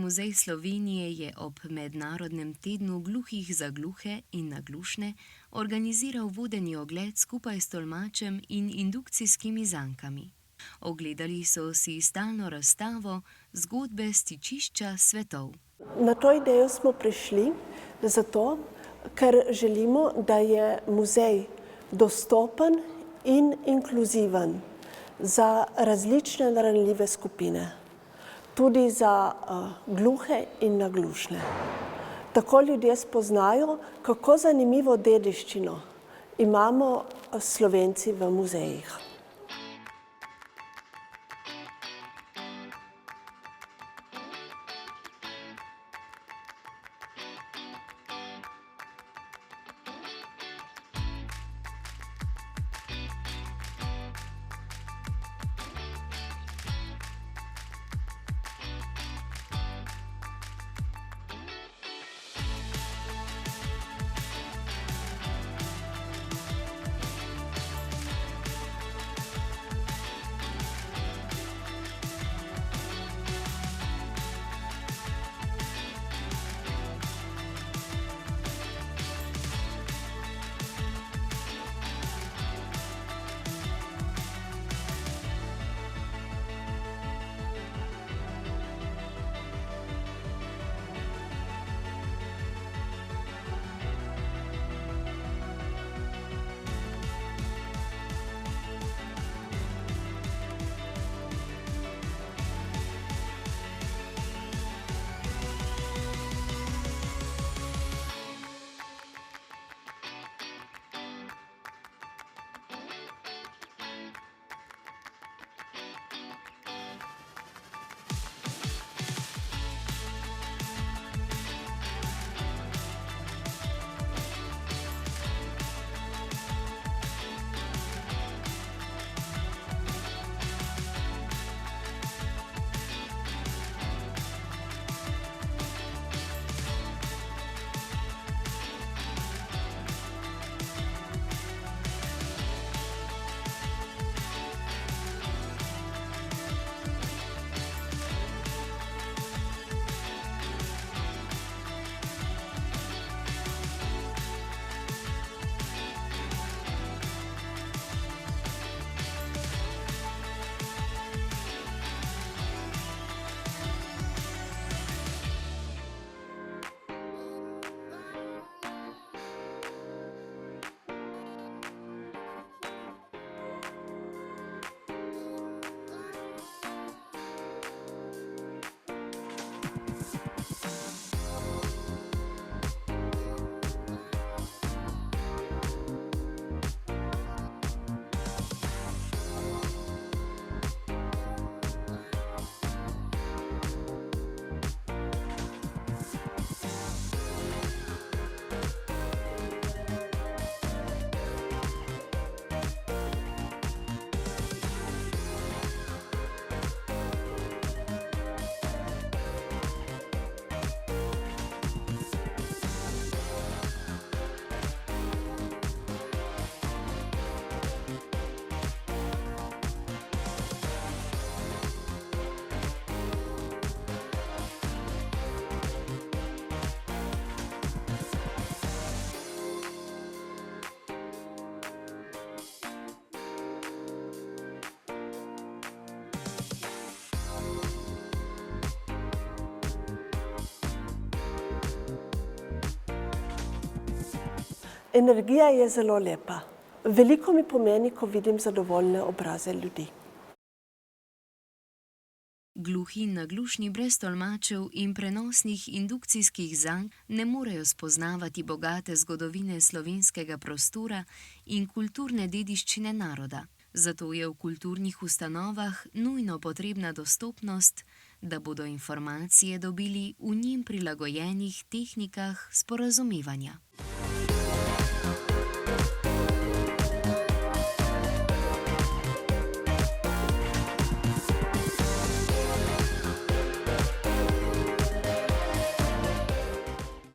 muzej Slovenije je ob mednarodnem tednu gluhih za gluhe in naglušne organiziral vodeni ogled skupaj s tolmačem in indukcijskimi zankami. Ogledali so si stalno razstavo Zgodbe stičišča svetov. Na to idejo smo prišli zato, ker želimo, da je muzej dostopen in inkluziven za različne ranljive skupine, tudi za gluhe in naglušne. Tako ljudje spoznajo, kako zanimivo dediščino imamo Slovenci v muzejih. Energija je zelo lepa. Veliko mi pomeni, ko vidim zadovoljne obraze ljudi. Gluhi in naglušni brez tolmačev in prenosnih indukcijskih zank ne morejo spoznavati bogate zgodovine slovenskega prostora in kulturne dediščine naroda. Zato je v kulturnih ustanovah nujno potrebna dostopnost, da bodo informacije dobili v njim prilagojenih tehnikah sporazumevanja.